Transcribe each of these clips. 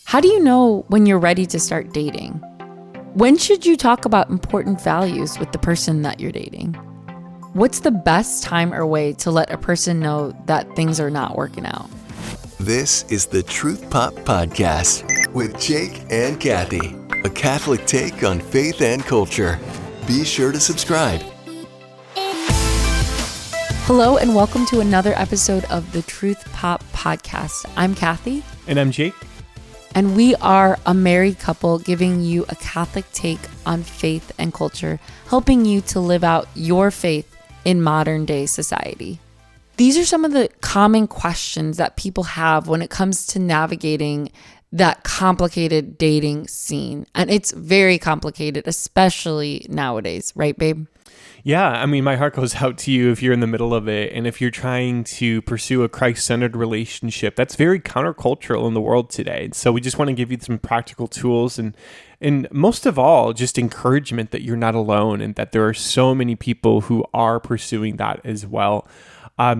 How do you know when you're ready to start dating? When should you talk about important values with the person that you're dating? What's the best time or way to let a person know that things are not working out? This is the Truth Pop Podcast with Jake and Cathy, a Catholic take on faith and culture. Be sure to subscribe. Hello and welcome to another episode of the Truth Pop Podcast. I'm Cathy. And I'm Jake. And we are a married couple giving you a Catholic take on faith and culture, helping you to live out your faith in modern day society. These are some of the common questions that people have when it comes to navigating that complicated dating scene. And it's very complicated, especially nowadays, right, babe? Yeah, I mean, my heart goes out to you if you're in the middle of it. And if you're trying to pursue a Christ-centered relationship, that's very countercultural in the world today. So we just want to give you some practical tools and most of all, just encouragement that you're not alone and that there are so many people who are pursuing that as well.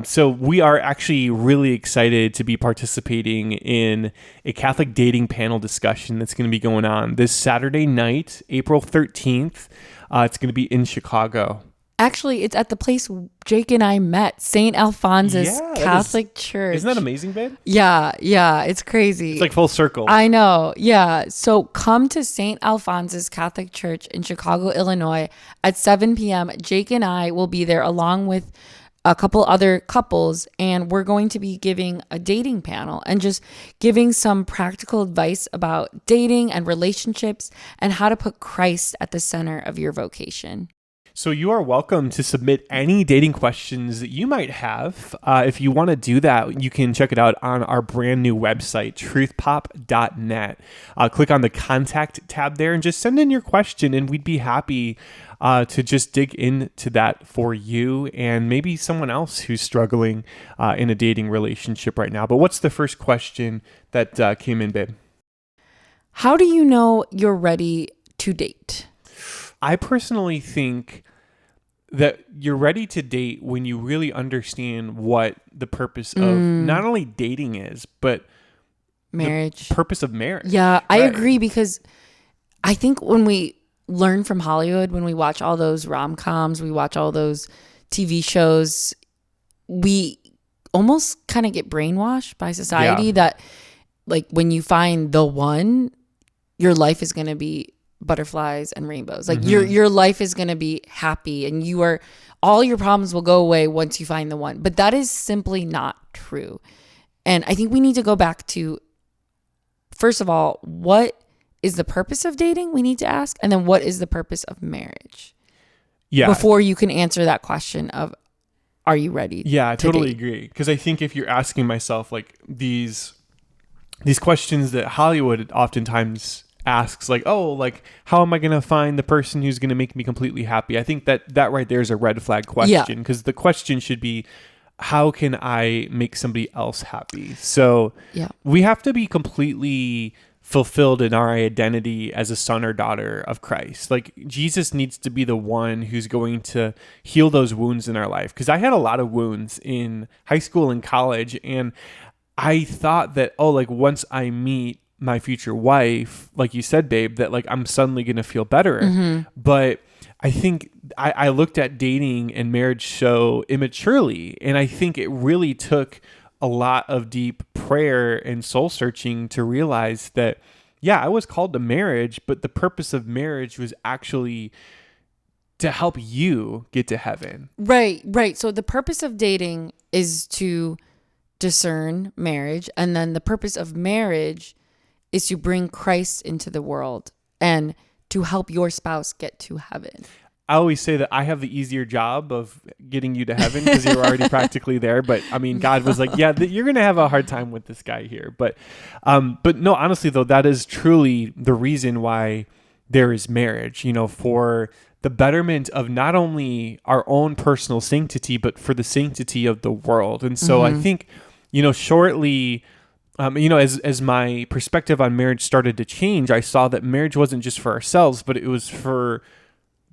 So we are actually really excited to be participating in a Catholic dating panel discussion that's going to be going on this Saturday night, April 13th. It's going to be in Chicago. Actually, it's at the place Jake and I met, St. Alphonsus Catholic Church. Isn't that amazing, babe? Yeah, it's crazy. It's like full circle. I know, yeah. So come to St. Alphonsus Catholic Church in Chicago, Illinois at 7 p.m. Jake and I will be there along with a couple other couples, and we're going to be giving a dating panel and just giving some practical advice about dating and relationships and how to put Christ at the center of your vocation. So you are welcome to submit any dating questions that you might have. If you want to do that, you can check it out on our brand new website, truthpop.net. Click on the contact tab there and just send in your question, and we'd be happy to just dig into that for you and maybe someone else who's struggling in a dating relationship right now. But what's the first question that came in, babe? How do you know you're ready to date? I personally think that you're ready to date when you really understand what the purpose of not only dating is, but marriage. The purpose of marriage. Yeah, right? I agree, because I think when we learn from Hollywood, when we watch all those rom-coms, we watch all those TV shows, we almost kind of get brainwashed by society that like when you find the one, your life is going to be butterflies and rainbows. Like your life is going to be happy and all your problems will go away once you find the one. But that is simply not true. And I think we need to go back to, first of all, what is the purpose of dating? We need to ask. And then what is the purpose of marriage? Yeah. Before you can answer that question of, are you ready? Yeah, I totally date? agree. Because I think if you're asking myself like these questions that Hollywood oftentimes asks, like, oh, like, how am I going to find the person who's going to make me completely happy? I think that right there is a red flag question, because the question should be, how can I make somebody else happy? So we have to be completely fulfilled in our identity as a son or daughter of Christ. Like, Jesus needs to be the one who's going to heal those wounds in our life. Because I had a lot of wounds in high school and college, and I thought that, oh, like, once I meet my future wife, like you said, babe, that like I'm suddenly going to feel better. But I think I looked at dating and marriage so immaturely. And I think it really took a lot of deep prayer and soul searching to realize that, I was called to marriage, but the purpose of marriage was actually to help you get to heaven. Right. So the purpose of dating is to discern marriage. And then the purpose of marriage is to bring Christ into the world and to help your spouse get to heaven. I always say that I have the easier job of getting you to heaven because you're already practically there. But I mean, God was like, you're going to have a hard time with this guy here. But no, honestly, though, that is truly the reason why there is marriage, for the betterment of not only our own personal sanctity, but for the sanctity of the world. And so I think, shortly, as my perspective on marriage started to change, I saw that marriage wasn't just for ourselves, but it was for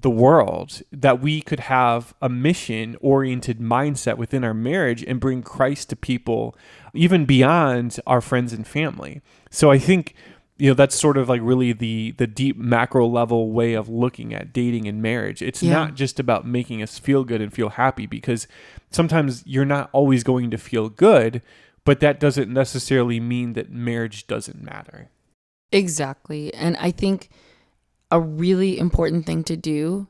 the world, that we could have a mission-oriented mindset within our marriage and bring Christ to people even beyond our friends and family. So I think that's sort of like really the deep macro level way of looking at dating and marriage. It's not just about making us feel good and feel happy, because sometimes you're not always going to feel good, but that doesn't necessarily mean that marriage doesn't matter. Exactly. And I think a really important thing to do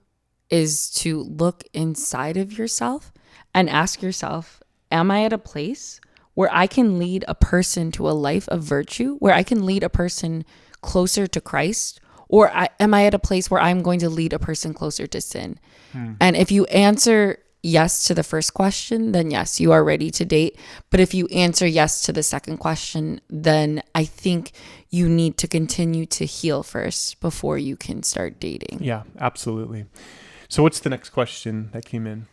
is to look inside of yourself and ask yourself, am I at a place where I can lead a person to a life of virtue, where I can lead a person closer to Christ? Or am I at a place where I'm going to lead a person closer to sin? And if you answer yes to the first question, then yes, you are ready to date. But if you answer yes to the second question, then I think you need to continue to heal first before you can start dating. Yeah, absolutely. So what's the next question that came in?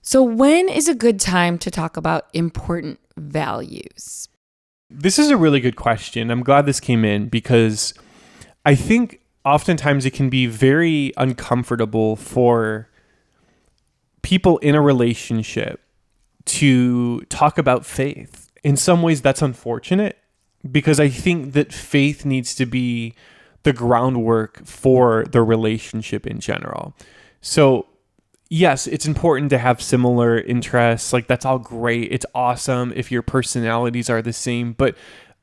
So when is a good time to talk about important values? This is a really good question. I'm glad this came in, because I think oftentimes it can be very uncomfortable for people in a relationship to talk about faith. In some ways, that's unfortunate, because I think that faith needs to be the groundwork for the relationship in general. So yes, it's important to have similar interests. Like, that's all great. It's awesome if your personalities are the same. But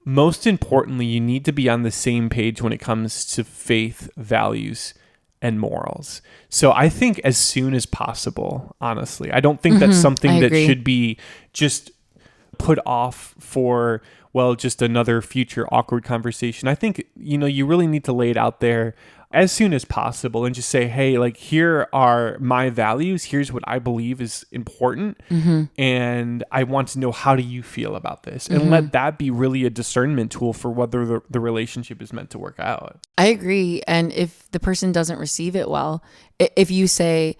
most importantly, you need to be on the same page when it comes to faith, values, and morals. So I think as soon as possible, honestly. I don't think that's something that should be just put off for, well, just another future awkward conversation. I think, you really need to lay it out there as soon as possible and just say, hey, like, here are my values. Here's what I believe is important. And I want to know, how do you feel about this? And let that be really a discernment tool for whether the relationship is meant to work out. I agree. And if the person doesn't receive it well, if you say,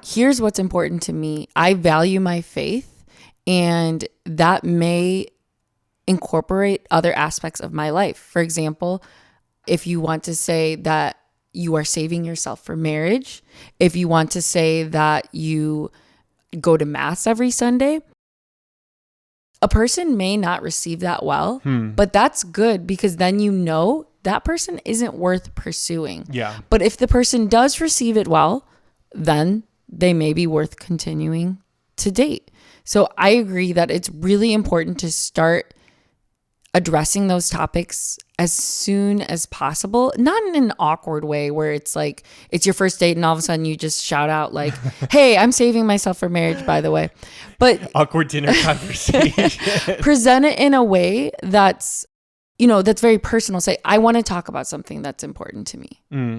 here's what's important to me, I value my faith, and that may incorporate other aspects of my life. For example, if you want to say that you are saving yourself for marriage, if you want to say that you go to mass every Sunday, a person may not receive that well, but that's good, because then that person isn't worth pursuing. Yeah. But if the person does receive it well, then they may be worth continuing to date. So I agree that it's really important to start addressing those topics as soon as possible, not in an awkward way where it's like it's your first date and all of a sudden you just shout out like, hey, I'm saving myself for marriage, by the way. But awkward dinner conversation. Present it in a way that's very personal. Say, I want to talk about something that's important to me.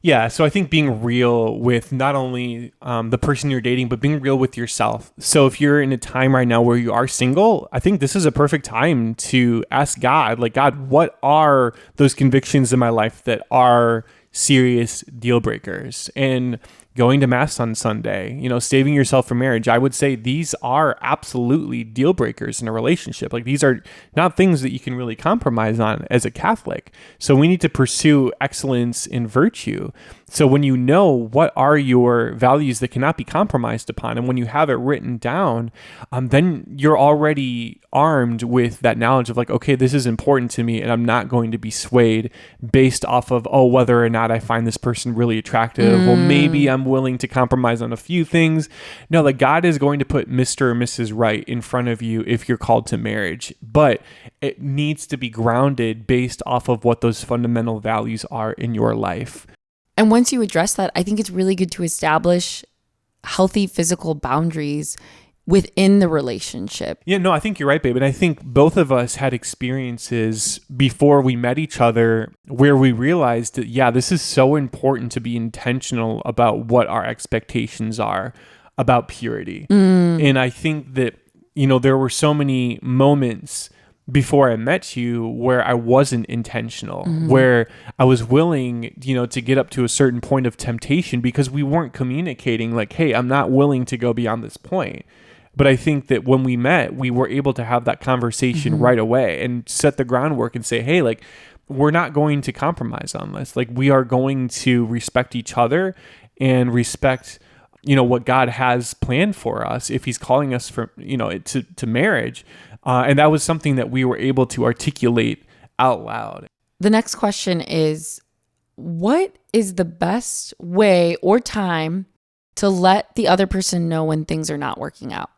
Yeah, so I think being real with not only the person you're dating, but being real with yourself. So if you're in a time right now where you are single, I think this is a perfect time to ask God, like, God, what are those convictions in my life that are serious deal breakers? And going to mass on Sunday, saving yourself for marriage, I would say these are absolutely deal breakers in a relationship. Like, these are not things that you can really compromise on as a Catholic. So we need to pursue excellence in virtue. So when you know what are your values that cannot be compromised upon, and when you have it written down, then you're already armed with that knowledge of like, okay, this is important to me, and I'm not going to be swayed based off of, whether or not I find this person really attractive. Well, maybe I'm willing to compromise on a few things. No, like, God is going to put Mr. or Mrs. Right in front of you if you're called to marriage, but it needs to be grounded based off of what those fundamental values are in your life. And once you address that, I think it's really good to establish healthy physical boundaries within the relationship. Yeah, no, I think you're right, babe. And I think both of us had experiences before we met each other where we realized that, yeah, this is so important to be intentional about what our expectations are about purity. And I think that, there were so many moments before I met you where I wasn't intentional, where I was willing, to get up to a certain point of temptation because we weren't communicating like, hey, I'm not willing to go beyond this point. But I think that when we met, we were able to have that conversation right away and set the groundwork and say, hey, like, we're not going to compromise on this. Like, we are going to respect each other and respect, what God has planned for us if he's calling us for, to marriage. And that was something that we were able to articulate out loud. The next question is, what is the best way or time to let the other person know when things are not working out?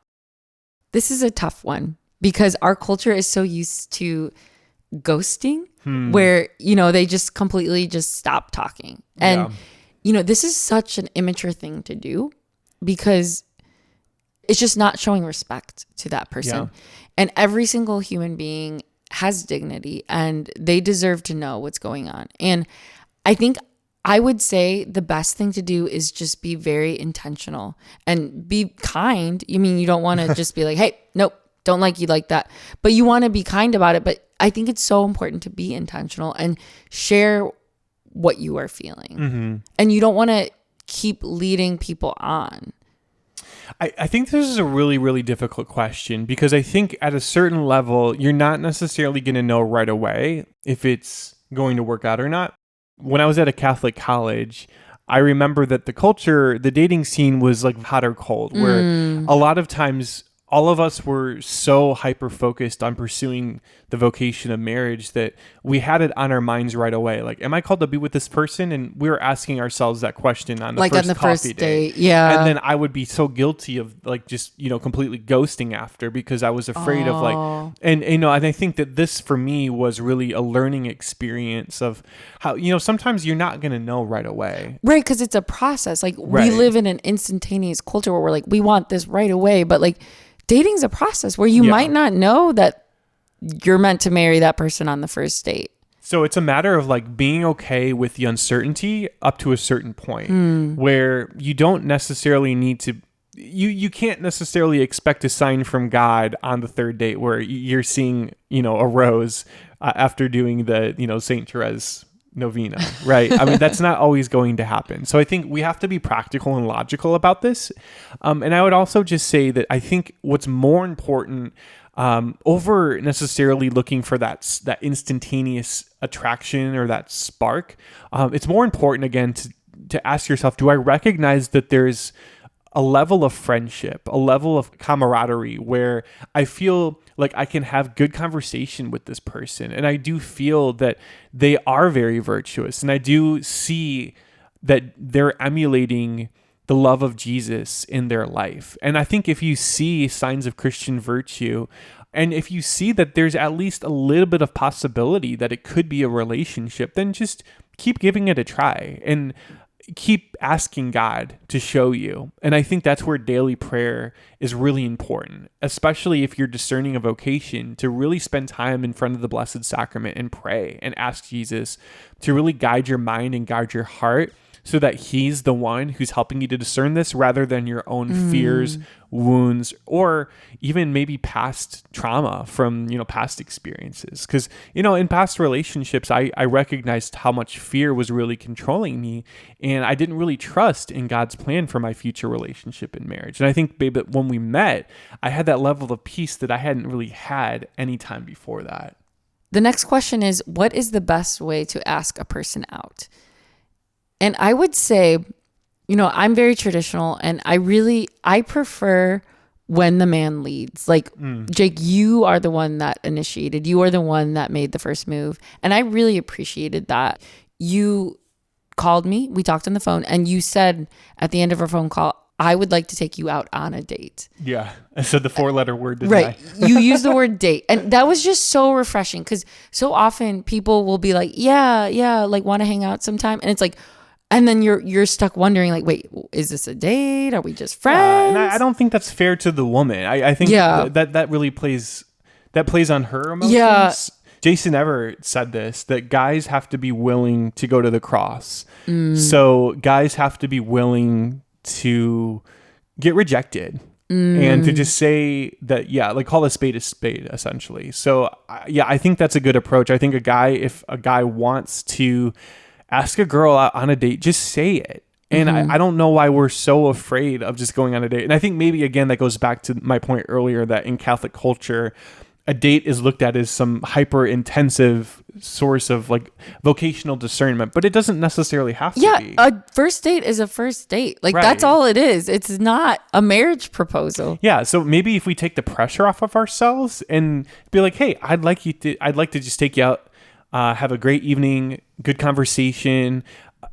This is a tough one because our culture is so used to ghosting where, they just completely just stop talking. And, this is such an immature thing to do because it's just not showing respect to that person. Yeah. And every single human being has dignity and they deserve to know what's going on. And I think I would say the best thing to do is just be very intentional and be kind. You mean you don't want to just be like, hey, nope, don't like you like that. But you want to be kind about it. But I think it's so important to be intentional and share what you are feeling. Mm-hmm. And you don't want to keep leading people on. I think this is a really, really difficult question because I think at a certain level, you're not necessarily going to know right away if it's going to work out or not. When I was at a Catholic college, I remember that the dating scene was like hot or cold, where a lot of times all of us were so hyper-focused on pursuing the vocation of marriage that we had it on our minds right away. Like, am I called to be with this person? And we were asking ourselves that question on the first coffee date. Yeah. And then I would be so guilty of like just, completely ghosting after because I was afraid of like, and I think that this for me was really a learning experience of how, sometimes you're not going to know right away. Right. Because it's a process. Like we live in an instantaneous culture where we're like, we want this right away. But like, dating's a process where you might not know that you're meant to marry that person on the first date. So it's a matter of like being okay with the uncertainty up to a certain point where you don't necessarily need to, you can't necessarily expect a sign from God on the third date where you're seeing, a rose after doing the, Saint Therese novena, right? I mean, that's not always going to happen. So I think we have to be practical and logical about this. And I would also just say that I think what's more important over necessarily looking for that instantaneous attraction or that spark, it's more important, again, to ask yourself, do I recognize that there's a level of friendship, a level of camaraderie where I feel like I can have good conversation with this person. And I do feel that they are very virtuous. And I do see that they're emulating the love of Jesus in their life. And I think if you see signs of Christian virtue, and if you see that there's at least a little bit of possibility that it could be a relationship, then just keep giving it a try. And keep asking God to show you. And I think that's where daily prayer is really important, especially if you're discerning a vocation, to really spend time in front of the Blessed Sacrament and pray and ask Jesus to really guide your mind and guide your heart so that he's the one who's helping you to discern this rather than your own fears, wounds, or even maybe past trauma from, past experiences. Because, in past relationships, I recognized how much fear was really controlling me, and I didn't really trust in God's plan for my future relationship and marriage. And I think, babe, that when we met, I had that level of peace that I hadn't really had any time before that. The next question is, what is the best way to ask a person out? And I would say, I'm very traditional and I prefer when the man leads. Like, Jake, you are the one that initiated. You are the one that made the first move. And I really appreciated that. You called me, we talked on the phone, and you said at the end of our phone call, I would like to take you out on a date. Yeah. I said the 4-letter word, didn't right. I? You used the word date. And that was just so refreshing because so often people will be like, yeah, like want to hang out sometime. And it's like, and then you're stuck wondering like, wait, is this a date? Are we just friends? And I don't think that's fair to the woman. I think that really plays on her emotions. Yeah. Jason Everett said this, that guys have to be willing to go to the cross. So guys have to be willing to get rejected and to just say that, like call a spade, essentially. So I think that's a good approach. I think if a guy wants to ask a girl out on a date, just say it. And I don't know why we're so afraid of just going on a date. And I think maybe, again, that goes back to my point earlier that in Catholic culture, a date is looked at as some hyper intensive source of like vocational discernment, but it doesn't necessarily have to be. Yeah, a first date is a first date. Like that's all it is. It's not a marriage proposal. Yeah, so maybe if we take the pressure off of ourselves and be like, hey, I'd like to just take you out have a great evening, good conversation.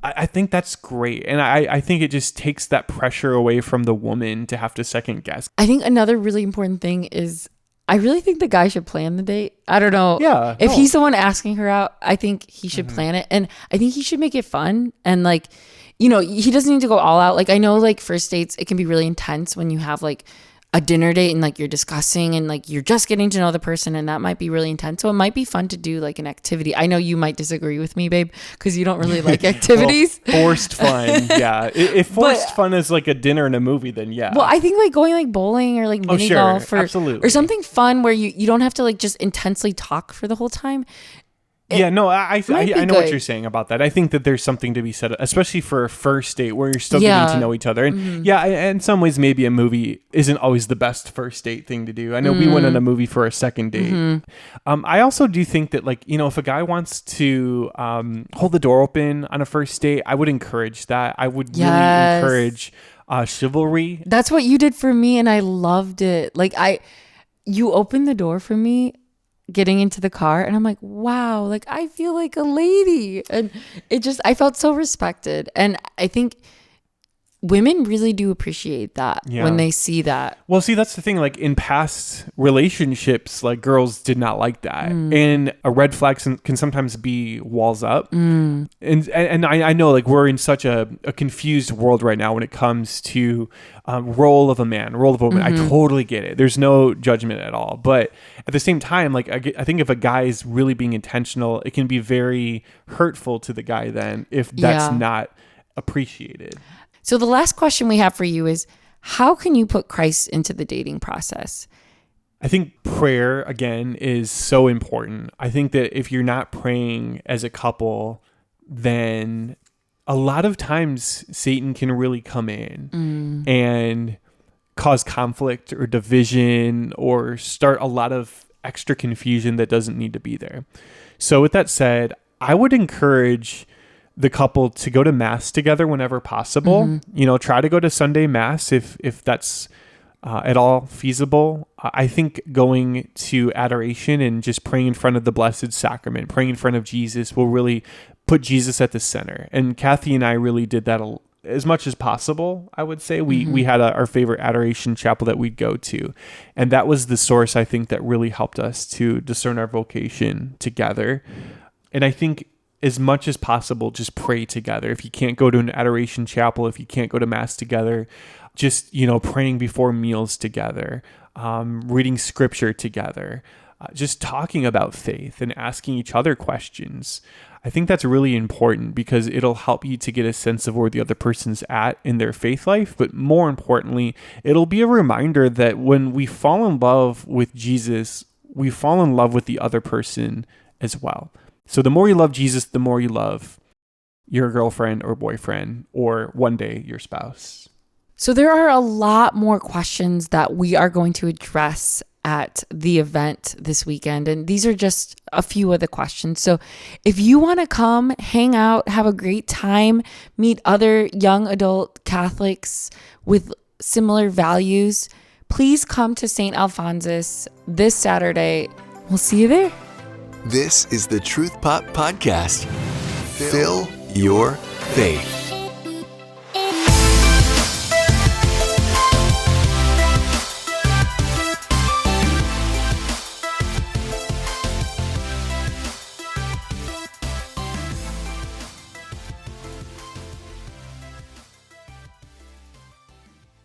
I think that's great. And I think it just takes that pressure away from the woman to have to second guess. I think another really important thing is I really think the guy should plan the date. I don't know. Yeah. If he's the one asking her out, I think he should plan it. And I think he should make it fun. And like, you know, he doesn't need to go all out. Like I know like first dates, it can be really intense when you have like a dinner date and like you're discussing and like you're just getting to know the person, and that might be really intense. So it might be fun to do like an activity. I know you might disagree with me, babe, because you don't really like activities. Well, forced fun. Yeah. If forced fun is like a dinner and a movie, then yeah. Well, I think like going like bowling or like mini golf or something fun where you don't have to like just intensely talk for the whole time. Yeah, no, I know good. what you're saying about that. I think that there's something to be said, especially for a first date where you're still getting to know each other. And in some ways, maybe a movie isn't always the best first date thing to do. I know we went on a movie for a second date. I also do think that, like, you know, if a guy wants to hold the door open on a first date, I would encourage that. I would really encourage chivalry. That's what you did for me, and I loved it. Like you opened the door for me getting into the car, and I'm like, wow, like I feel like a lady. And I felt so respected. And I think women really do appreciate that when they see that. Well, see, that's the thing. Like in past relationships, like girls did not like that. And a red flag can sometimes be walls up. And I know like we're in such a confused world right now when it comes to role of a man, role of a woman. I totally get it. There's no judgment at all. But at the same time, like I think if a guy is really being intentional, it can be very hurtful to the guy then if that's not appreciated. So the last question we have for you is, how can you put Christ into the dating process? I think prayer, again, is so important. I think that if you're not praying as a couple, then a lot of times Satan can really come in and cause conflict or division or start a lot of extra confusion that doesn't need to be there. So with that said, I would encourage the couple to go to mass together whenever possible. You know, try to go to Sunday mass if that's at all feasible. I think going to adoration and just praying in front of the Blessed Sacrament, praying in front of Jesus, will really put Jesus at the center. And Cathy and I really did that as much as possible. I would say we had our favorite adoration chapel that we'd go to, and that was the source, I think, that really helped us to discern our vocation together. And I think as much as possible, just pray together. If you can't go to an adoration chapel, if you can't go to mass together, just, you know, praying before meals together, reading scripture together, just talking about faith and asking each other questions. I think that's really important because it'll help you to get a sense of where the other person's at in their faith life. But more importantly, it'll be a reminder that when we fall in love with Jesus, we fall in love with the other person as well. So the more you love Jesus, the more you love your girlfriend or boyfriend, or one day your spouse. So there are a lot more questions that we are going to address at the event this weekend. And these are just a few of the questions. So if you want to come, hang out, have a great time, meet other young adult Catholics with similar values, please come to St. Alphonsus this Saturday. We'll see you there. This is the Truth Pop Podcast. Fill your faith.